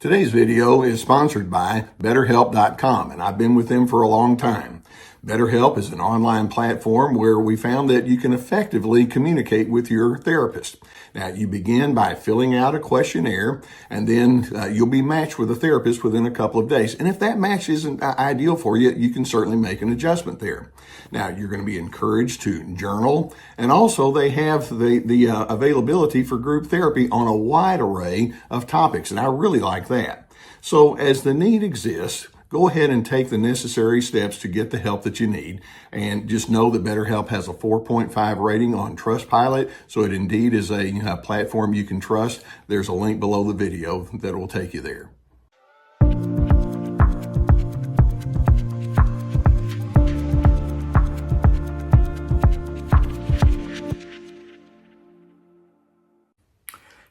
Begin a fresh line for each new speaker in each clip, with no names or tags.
Today's video is sponsored by BetterHelp.com, and I've been with them for a long time. BetterHelp is an online platform where we found that you can effectively communicate with your therapist. Now, you begin by filling out a questionnaire, and then you'll be matched with a therapist within a couple of days. And if that match isn't ideal for you, you can certainly make an adjustment there. Now, you're going to be encouraged to journal, and also they have the availability for group therapy on a wide array of topics, and I really like that. So as the need exists, go ahead and take the necessary steps to get the help that you need. And just know that BetterHelp has a 4.5 rating on Trustpilot, so it indeed is a platform you can trust. There's a link below the video that will take you there.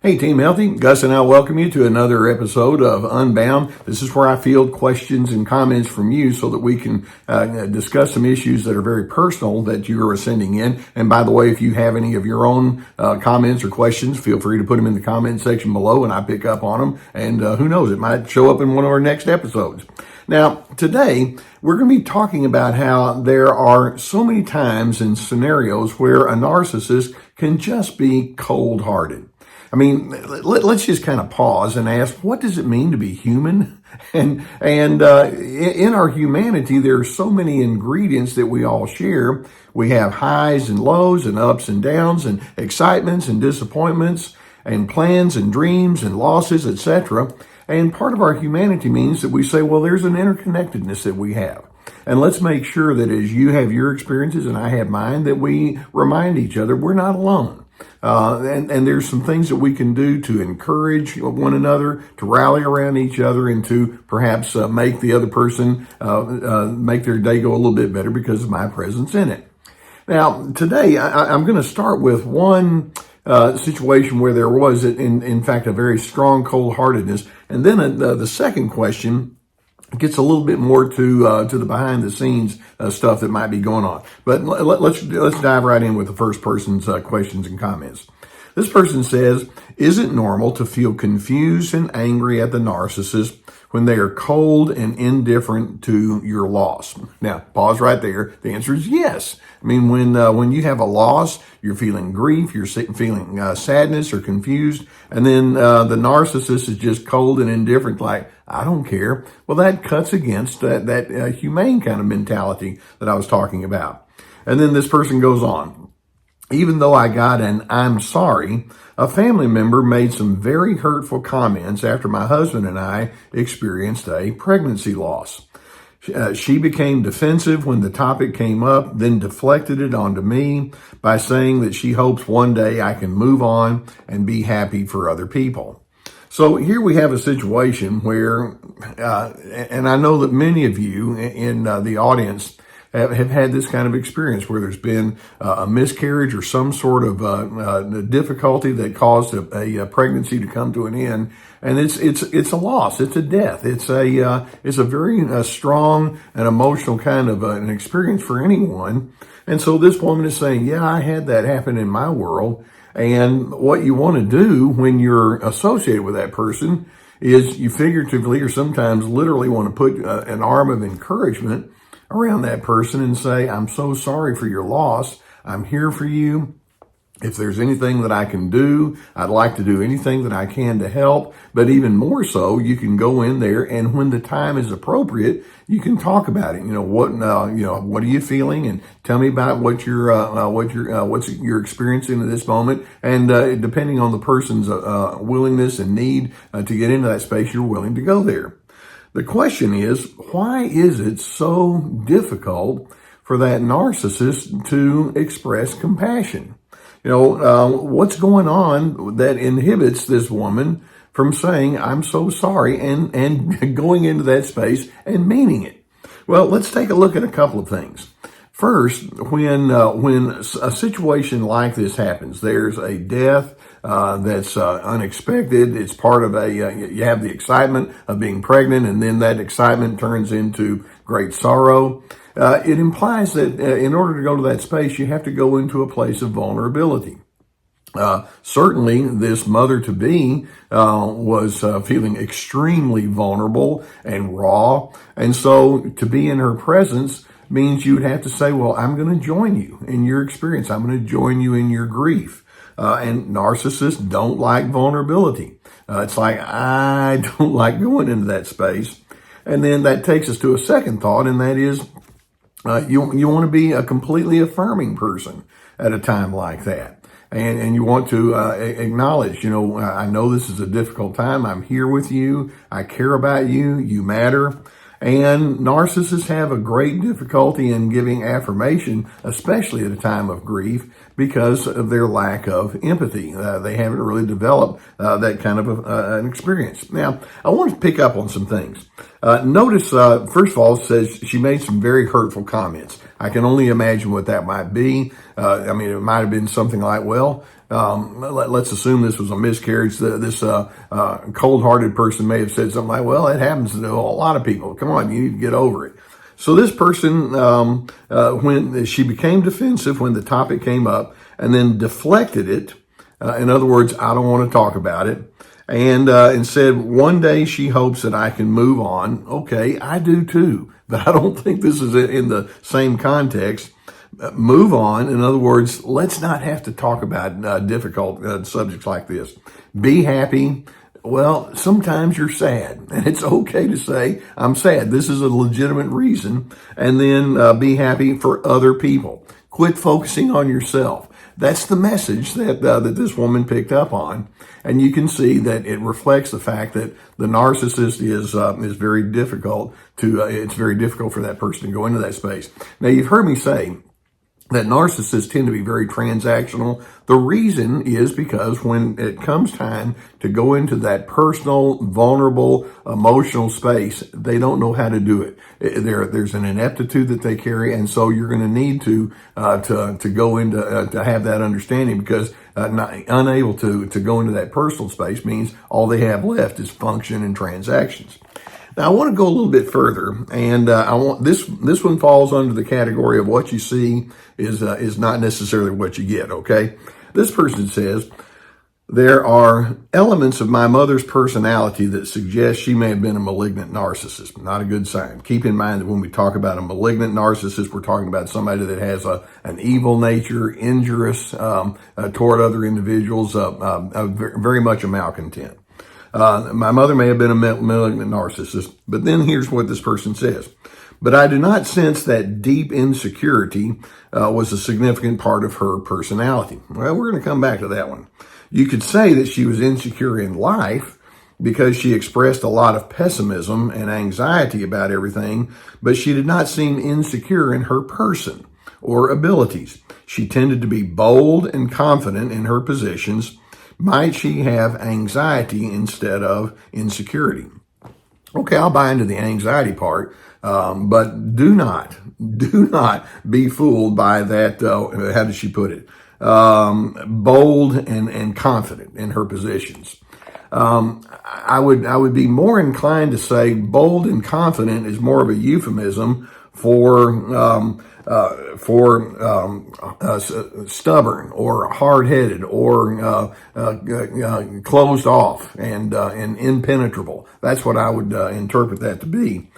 Hey Team Healthy, Gus and I welcome you to another episode of Unbound. This is where I field questions and comments from you so that we can discuss some issues that are very personal that you are sending in. And by the way, if you have any of your own comments or questions, feel free to put them in the comment section below and I pick up on them. And who knows, it might show up in one of our next episodes. Now, today, we're going to be talking about how there are so many times and scenarios where a narcissist can just be cold-hearted. I mean, let's just kind of pause and ask, what does it mean to be human? And in our humanity, there are so many ingredients that we all share. We have highs and lows and ups and downs and excitements and disappointments and plans and dreams and losses, etc. And part of our humanity means that we say, well, there's an interconnectedness that we have. And let's make sure that as you have your experiences and I have mine, that we remind each other we're not alone. And there's some things that we can do to encourage one another, to rally around each other, and to perhaps make the other person make their day go a little bit better because of my presence in it. Now, today I'm going to start with one situation where there was, in fact, a very strong cold-heartedness, and then the second question gets a little bit more to the behind the scenes stuff that might be going on. But let's dive right in with the first person's questions and comments. This person says, is it normal to feel confused and angry at the narcissist when they are cold and indifferent to your loss? Now, pause right there. The answer is yes. I mean, when you have a loss, you're feeling grief, you're feeling sadness or confused, and then the narcissist is just cold and indifferent, like, I don't care. Well, that cuts against that humane kind of mentality that I was talking about. And then this person goes on. Even though I got an I'm sorry, a family member made some very hurtful comments after my husband and I experienced a pregnancy loss. She became defensive when the topic came up, then deflected it onto me by saying that she hopes one day I can move on and be happy for other people. So here we have a situation where, and I know that many of you in the audience have had this kind of experience where there's been a miscarriage or some sort of difficulty that caused a pregnancy to come to an end, and it's a loss, it's a death, it's a very strong and emotional kind of an experience for anyone. And so this woman is saying, yeah, I had that happen in my world. And what you want to do when you're associated with that person is you figuratively or sometimes literally want to put an arm of encouragement around that person and say, I'm so sorry for your loss. I'm here for you. If there's anything that I can do, I'd like to do anything that I can to help. But even more so, you can go in there, and when the time is appropriate, you can talk about it. What are you feeling, and tell me about what you're experiencing at this moment. And depending on the person's willingness and need to get into that space, you're willing to go there. The question is, why is it so difficult for that narcissist to express compassion? What's going on that inhibits this woman from saying, I'm so sorry, and going into that space and meaning it? Well, let's take a look at a couple of things. First, when a situation like this happens, there's a death that's unexpected. It's part of you have the excitement of being pregnant, and then that excitement turns into great sorrow. It implies that in order to go to that space, you have to go into a place of vulnerability. Certainly, this mother-to-be was feeling extremely vulnerable and raw. And so to be in her presence means you would have to say, well, I'm going to join you in your experience. I'm going to join you in your grief. And narcissists don't like vulnerability. It's like, I don't like going into that space. And then that takes us to a second thought, and that is you want to be a completely affirming person at a time like that. And you want to acknowledge, I know this is a difficult time. I'm here with you. I care about you. You matter. And narcissists have a great difficulty in giving affirmation, especially at a time of grief, because of their lack of empathy. They haven't really developed that kind of an experience. Now, I want to pick up on some things. Notice, first of all, it says she made some very hurtful comments. I can only imagine what that might be. It might have been something like, let's assume this was a miscarriage. This cold-hearted person may have said something like, well, it happens to a lot of people. Come on, you need to get over it. So this person, when she became defensive when the topic came up and then deflected it, in other words, I don't want to talk about it, and said, one day she hopes that I can move on. Okay, I do too, but I don't think this is in the same context. Move on. In other words, let's not have to talk about difficult subjects like this. Be happy. Well, sometimes you're sad, and it's okay to say, I'm sad. This is a legitimate reason. And then be happy for other people. Quit focusing on yourself. That's the message that this woman picked up on. And you can see that it reflects the fact that the narcissist is very difficult it's very difficult for that person to go into that space. Now, you've heard me say that narcissists tend to be very transactional. The reason is because when it comes time to go into that personal, vulnerable, emotional space, they don't know how to do it. There's an ineptitude that they carry, and so you're going to need to go into to have that understanding, because unable to go into that personal space means all they have left is function and transactions. Now, I want to go a little bit further, and I want this one falls under the category of what you see is not necessarily what you get. Okay, this person says, there are elements of my mother's personality that suggest she may have been a malignant narcissist. Not a good sign. Keep in mind that when we talk about a malignant narcissist, we're talking about somebody that has an evil nature, injurious toward other individuals, very much a malcontent. My mother may have been a malignant narcissist, but then here's what this person says. But I do not sense that deep insecurity was a significant part of her personality. Well, we're going to come back to that one. You could say that she was insecure in life because she expressed a lot of pessimism and anxiety about everything, but she did not seem insecure in her person or abilities. She tended to be bold and confident in her positions. Might she have anxiety instead of insecurity? Okay, I'll buy into the anxiety part, but do not be fooled by that. How did she put it? Bold and confident in her positions. I would be more inclined to say bold and confident is more of a euphemism for stubborn or hard-headed or closed off and impenetrable. That's what I would interpret that to be.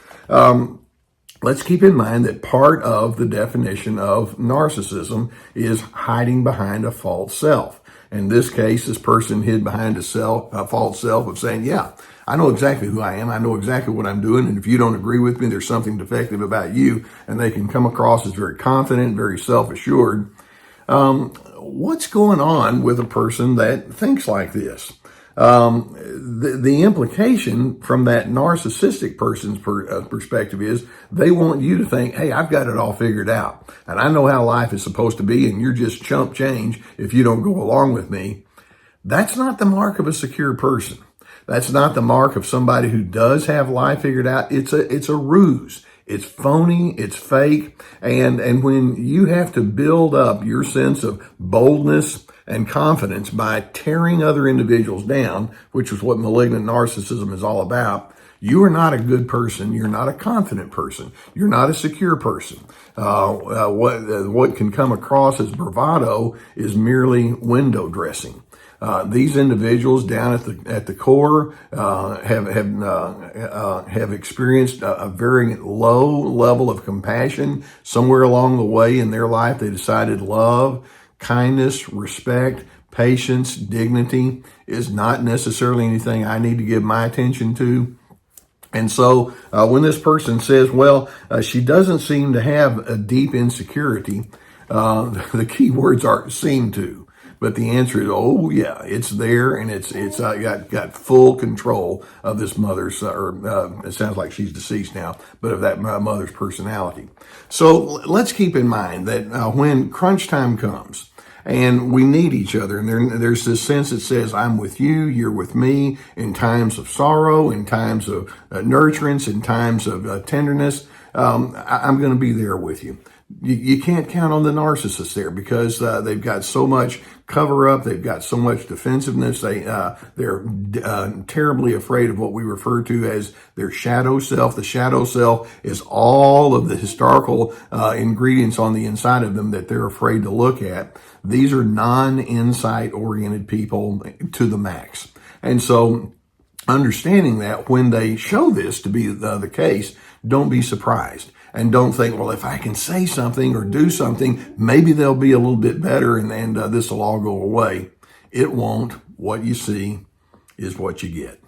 Let's keep in mind that part of the definition of narcissism is hiding behind a false self. In this case, this person hid behind a false self of saying, yeah, I know exactly who I am. I know exactly what I'm doing. And if you don't agree with me, there's something defective about you. And they can come across as very confident, very self-assured. What's going on with a person that thinks like this? The implication from that narcissistic person's perspective is they want you to think, hey, I've got it all figured out, and I know how life is supposed to be, and you're just chump change if you don't go along with me. That's not the mark of a secure person. That's not the mark of somebody who does have life figured out. It's a ruse. It's phony, it's fake, and when you have to build up your sense of boldness and confidence by tearing other individuals down, which is what malignant narcissism is all about, you are not a good person. You're not a confident person. You're not a secure person. What can come across as bravado is merely window dressing. These individuals down at the core have experienced a very low level of compassion. Somewhere along the way in their life, they decided love, kindness, respect, patience, dignity is not necessarily anything I need to give my attention to. And so when this person says, well, she doesn't seem to have a deep insecurity, the key words are seem to. But the answer is, oh yeah, it's there, and it's got full control of this mother's, it sounds like she's deceased now, but of that mother's personality. So let's keep in mind that when crunch time comes, and we need each other, and there's this sense that says, I'm with you, you're with me, in times of sorrow, in times of nurturance, in times of tenderness, I'm going to be there with you. You can't count on the narcissist there because they've got so much cover up, they've got so much defensiveness. They're terribly afraid of what we refer to as their shadow self. The shadow self is all of the historical ingredients on the inside of them that they're afraid to look at. These are non-insight oriented people to the max. And so understanding that when they show this to be the case, don't be surprised. And don't think, well, if I can say something or do something, maybe they'll be a little bit better and this will all go away. It won't. What you see is what you get.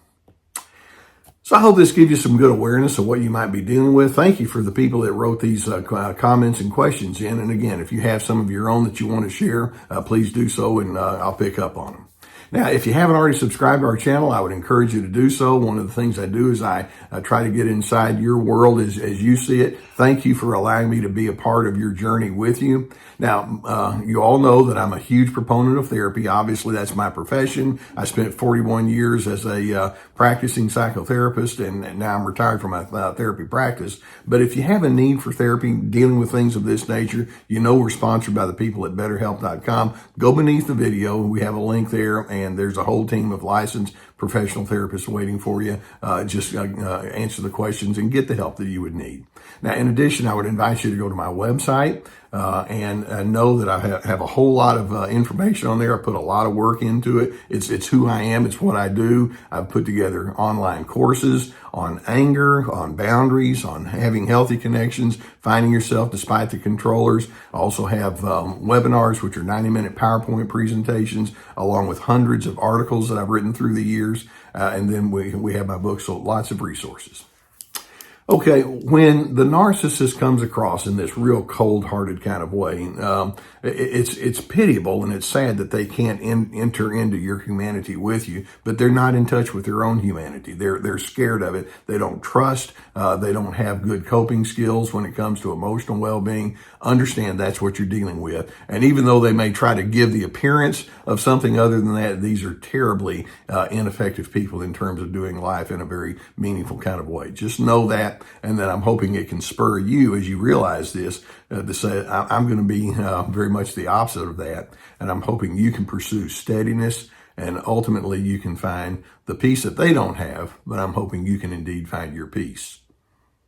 So I hope this gives you some good awareness of what you might be dealing with. Thank you for the people that wrote these comments and questions in. And again, if you have some of your own that you want to share, please do so, and I'll pick up on them. Now, if you haven't already subscribed to our channel, I would encourage you to do so. One of the things I do is I try to get inside your world as you see it. Thank you for allowing me to be a part of your journey with you. Now, you all know that I'm a huge proponent of therapy. Obviously, that's my profession. I spent 41 years as a practicing psychotherapist, and now I'm retired from my therapy practice. But if you have a need for therapy, dealing with things of this nature, you know we're sponsored by the people at BetterHelp.com. Go beneath the video. We have a link there, and there's a whole team of licensed professional therapists waiting for you. Just answer the questions and get the help that you would need. Now, in addition, I would invite you to go to my website and know that I have a whole lot of information on there. I put a lot of work into it. It's who I am. It's what I do. I've put together online courses on anger, on boundaries, on having healthy connections, finding yourself despite the controllers. I also have webinars, which are 90-minute PowerPoint presentations, along with hundreds of articles that I've written through the years. And then we have my book, so lots of resources. Okay, when the narcissist comes across in this real cold-hearted kind of way, it's pitiable and it's sad that they can't enter into your humanity with you, but they're not in touch with their own humanity. They're scared of it. They don't trust. They don't have good coping skills when it comes to emotional well-being. Understand that's what you're dealing with. And even though they may try to give the appearance of something other than that, these are terribly ineffective people in terms of doing life in a very meaningful kind of way. Just know that. And then I'm hoping it can spur you as you realize this to say, I'm going to be very much the opposite of that. And I'm hoping you can pursue steadiness and ultimately you can find the peace that they don't have, but I'm hoping you can indeed find your peace.